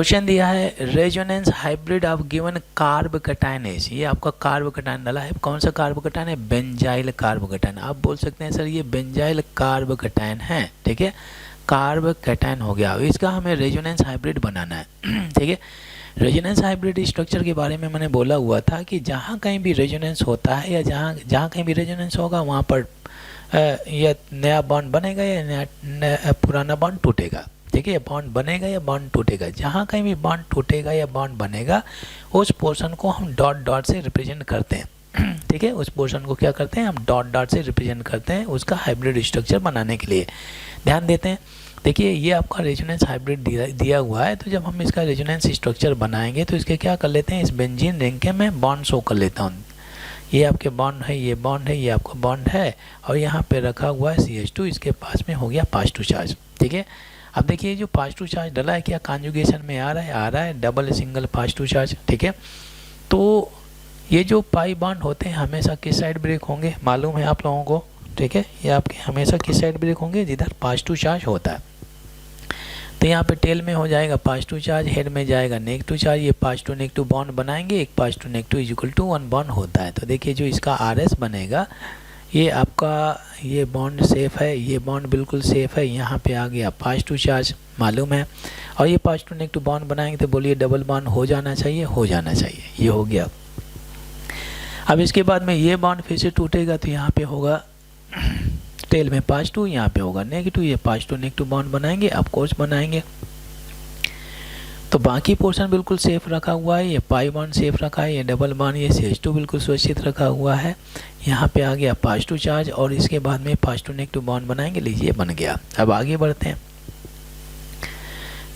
Question दिया है resonance hybrid of given carbocations. ये आपका कार्ब कैटायन डाला है, कौन सा कार्ब कैटायन है? Benzyl carbocation. आप बोल सकते हैं सर ये बेंजाइल कार्ब कैटायन है, ठीक है, कार्ब कैटायन हो गया। इसका हमें रेजोनेंस हाइब्रिड बनाना है, ठीक है। रेजोनेंस हाइब्रिड स्ट्रक्चर के बारे में मैंने बोला हुआ था कि जहाँ कहीं भी रेजोनेंस होता है या जहाँ कहीं भी रेजोनेंस होगा वहाँ पर या नया बॉन्ड बनेगा या नया पुराना बॉन्ड टूटेगा, ठीक है। बॉन्ड बनेगा या बॉन्ड टूटेगा, जहाँ कहीं भी बॉन्ड टूटेगा या बॉन्ड बनेगा उस पोर्शन को हम डॉट डॉट से रिप्रेजेंट करते हैं, ठीक है। उस पोर्शन को क्या करते हैं हम? डॉट डॉट से रिप्रेजेंट करते हैं उसका हाइब्रिड स्ट्रक्चर बनाने के लिए। ध्यान देते हैं, देखिए ये आपका रेजोनेंस हाइब्रिड दिया हुआ है, तो जब हम इसका रेजोनेंस स्ट्रक्चर बनाएंगे तो इसके क्या कर लेते हैं, इस बेंजीन रिंग के मैं बॉन्ड शो कर लेता हूँ। ये आपके बॉन्ड है, ये बॉन्ड है, ये आपका बॉन्ड है और यहाँ पे रखा हुआ है CH2, इसके पास में हो गया +2 चार्ज, ठीक है। अब देखिए जो +2 चार्ज डला है क्या कॉन्जुगेशन में आ रहा है डबल सिंगल +2 चार्ज, ठीक है। तो ये जो पाई बॉन्ड होते हैं हमेशा किस साइड ब्रेक होंगे मालूम है आप लोगों को, ठीक है। ये आपके हमेशा किस साइड ब्रेक होंगे? जिधर +2 चार्ज होता है। तो यहाँ पे टेल में हो जाएगा +2 चार्ज, हेड में जाएगा -2 चार्ज, ये +2 -2 बॉन्ड बनाएंगे, एक +2 -2 = 1 बॉन्ड होता है। तो देखिए जो इसका RS बनेगा ये आपका ये बॉन्ड सेफ है, ये बॉन्ड बिल्कुल सेफ है, यहाँ पे आ गया +2 चार्ज मालूम है, और ये +2 -2 बॉन्ड बनाएंगे तो बोलिए डबल बॉन्ड हो जाना चाहिए, हो जाना चाहिए, ये हो गया। अब इसके बाद में ये बॉन्ड फिर से टूटेगा तो यहाँ पे होगा टेल में +2, यहाँ पे होगा -2, ये +2 -2 बॉन्ड बनाएंगे, ऑफ कोर्स बनाएंगे। तो बाकी पोर्शन बिल्कुल सेफ रखा हुआ है, ये पाई बॉन्ड सेफ रखा है, ये डबल बॉन्ड ये CH2 बिल्कुल सुरक्षित रखा हुआ है। यहाँ पे आ गया +2 चार्ज और इसके बाद में +2 -2 बॉन्ड बनाएंगे, लीजिए बन गया। अब आगे बढ़ते हैं,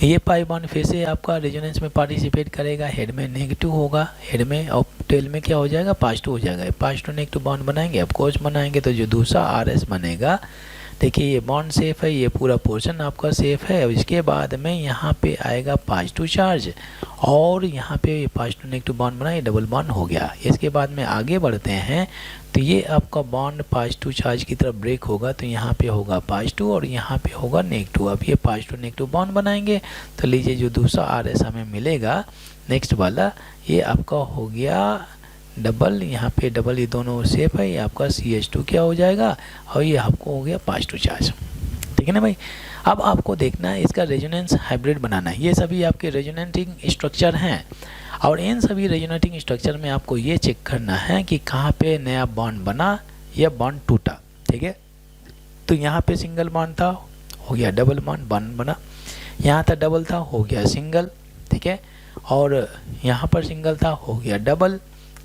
ये पाई बॉन्ड फिर से आपका रेजोनेंस में पार्टिसिपेट करेगा, हेड में -2 होगा, हेड में और टेल में क्या हो जाएगा? +2 हो जाएगा। +2 -2 बॉन्ड बनाएंगे, ऑफ कोर्स बनाएंगे, तो जो दूसरा RS बनेगा, देखिए ये बॉन्ड सेफ है, ये पूरा पोर्शन आपका सेफ है। और इसके बाद में यहाँ पे आएगा +2 चार्ज और यहाँ पे +2 -2 बॉन्ड बना, ये डबल बॉन्ड हो गया। इसके बाद में आगे बढ़ते हैं तो ये आपका बॉन्ड +2 चार्ज की तरफ ब्रेक होगा, तो यहाँ पे होगा +2 और यहाँ पे होगा -2। अब ये +2 -2 बॉन्ड बनाएंगे तो लीजिए जो दूसरा RS हमें मिलेगा नेक्स्ट वाला, ये आपका हो गया डबल, यहाँ पे डबल, ये दोनों सेफ है, ये आपका CH2 क्या हो जाएगा और ये आपको हो गया +2 चार्ज, ठीक है ना भाई। अब आपको देखना है इसका रेजोनेंस हाइब्रिड बनाना है। ये सभी आपके रेजोनेटिंग स्ट्रक्चर हैं और इन सभी रेजोनेटिंग स्ट्रक्चर में आपको ये चेक करना है कि कहाँ पे नया बॉन्ड बना या बॉन्ड टूटा, ठीक है। तो यहाँ पे सिंगल बॉन्ड था, हो गया डबल बॉन्ड बना, यहाँ था डबल था, हो गया सिंगल, ठीक है, और यहाँ पर सिंगल था, हो गया डबल,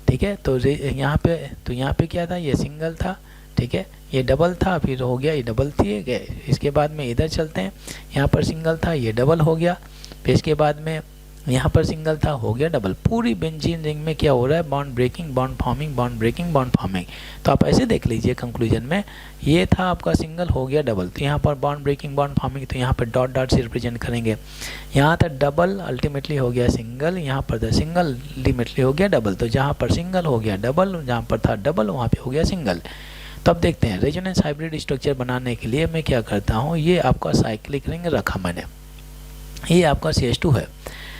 ठीक है। तो यहाँ पे क्या था? ये सिंगल था, ठीक है, ये डबल था, फिर हो गया ये डबल थी गए। इसके बाद में इधर चलते हैं, यहाँ पर सिंगल था, ये डबल हो गया, फिर इसके बाद में यहाँ पर सिंगल था, हो गया डबल। पूरी बेंजीन रिंग में क्या हो रहा है? Bond breaking, bond forming, bond breaking, bond forming. तो आप ऐसे देख लीजिए कंक्लूजन में, ये था आपका सिंगल, हो गया डबल, तो यहाँ पर बॉन्ड ब्रेकिंग, बॉन्ड फॉर्मिंग, तो यहाँ पर डॉट डॉट से रिप्रेजेंट करेंगे। यहाँ था डबल, अल्टीमेटली हो गया सिंगल, यहाँ पर था सिंगल, अल्टीमेटली हो गया डबल। तो जहाँ पर सिंगल हो गया डबल, जहाँ पर था डबल वहाँ पे हो गया सिंगल। तो अब देखते हैं रेजोनेंस हाइब्रिड स्ट्रक्चर बनाने के लिए मैं क्या करता हूँ, ये आपका साइक्लिक रिंग रखा मैंने, ये आपका CH2 है।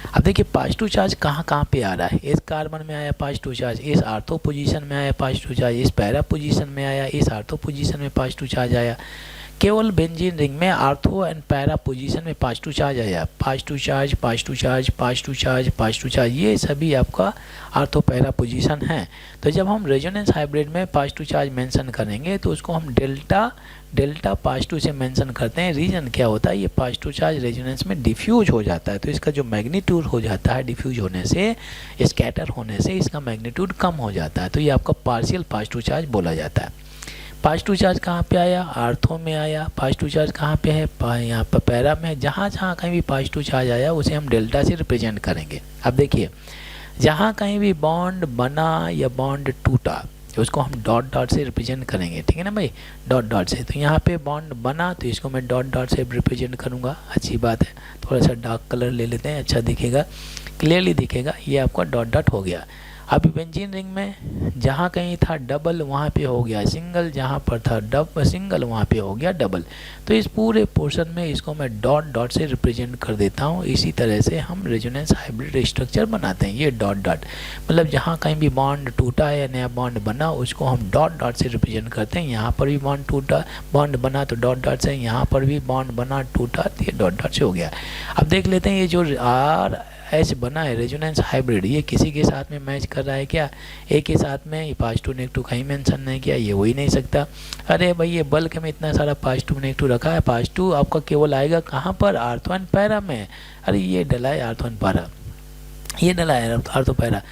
अब देखिए +2 चार्ज कहाँ पे आ रहा है? इस कार्बन में आया +2 चार्ज, इस आर्थो पोजीशन में आया +2 चार्ज, इस पैरा पोजीशन में आया, इस आर्थो पोजीशन में +2 चार्ज आया। केवल बेंजीन रिंग में आर्थो एंड पैरा पोजीशन में +2 चार्ज आया, +2 चार्ज, +2 चार्ज, +2 चार्ज, +2 चार्ज, ये सभी आपका आर्थो पैरा पोजीशन है। तो जब हम रेजोनेंस हाइब्रिड में +2 चार्ज मेंशन करेंगे तो उसको हम डेल्टा +2 से मेंशन करते हैं। रीजन क्या होता है? ये +2 चार्ज रेजोनेंस में डिफ्यूज हो जाता है, तो इसका जो मैग्नीट्यूड हो जाता है डिफ्यूज होने से, स्कैटर होने से इसका मैग्नीट्यूड कम हो जाता है, तो ये आपका पार्शियल +2 चार्ज बोला जाता है। +2 चार्ज कहाँ पे आया? आर्थो में आया। +2 चार्ज कहाँ पे है? यहाँ पर पैरा में। जहाँ कहीं भी +2 चार्ज आया उसे हम डेल्टा से रिप्रेजेंट करेंगे। अब देखिए जहाँ कहीं भी बॉन्ड बना या बॉन्ड टूटा उसको हम डॉट डॉट से रिप्रेजेंट करेंगे, ठीक है ना भाई, डॉट डॉट से। तो यहाँ पे बॉन्ड बना तो इसको मैं डॉट डॉट से रिप्रेजेंट करूँगा, अच्छी बात है। थोड़ा सा डार्क कलर ले लेते हैं, अच्छा दिखेगा, क्लियरली दिखेगा, ये आपका डॉट डॉट हो गया। अभी बेंजीन रिंग में जहाँ कहीं था डबल वहाँ पे हो गया सिंगल, जहाँ पर था सिंगल वहाँ पे हो गया डबल। तो इस पूरे पोर्शन में इसको मैं डॉट डॉट से रिप्रेजेंट कर देता हूँ। इसी तरह से हम रेजोनेंस हाइब्रिड स्ट्रक्चर बनाते हैं। ये डॉट डॉट मतलब जहाँ कहीं भी बॉन्ड टूटा है या नया बॉन्ड बना उसको हम डॉट डॉट से रिप्रेजेंट करते हैं। यहाँ पर भी बॉन्ड टूटा, बॉन्ड बना तो डॉट डॉट से, यहाँ पर भी बॉन्ड बना टूटा तो ये डॉट डॉट से हो गया। अब देख लेते हैं ये जो आर एच बना है रेजोनेंस हाइब्रिड, ये किसी के साथ में मैच कर रहा है क्या? ए के साथ में। ये पास नेगेटिव कहीं मेंशन नहीं किया, ये हो ही नहीं सकता। अरे भाई ये बल्क में इतना सारा पास नेगेटिव रखा है, पास आपका केवल आएगा कहाँ पर? आर्थवन पैरा में। अरे ये डला है आर्थवन पैरा, ये डला है आर्थो पैरा।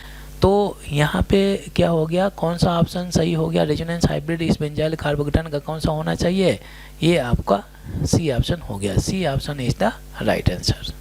तो यहाँ पे क्या हो गया, कौन सा ऑप्शन सही हो गया? रेजोनेंस हाइब्रिड इस बेंजाइल कार्बोकेटायन का कौन सा होना चाहिए? ये आपका सी ऑप्शन हो गया। C option is the right answer.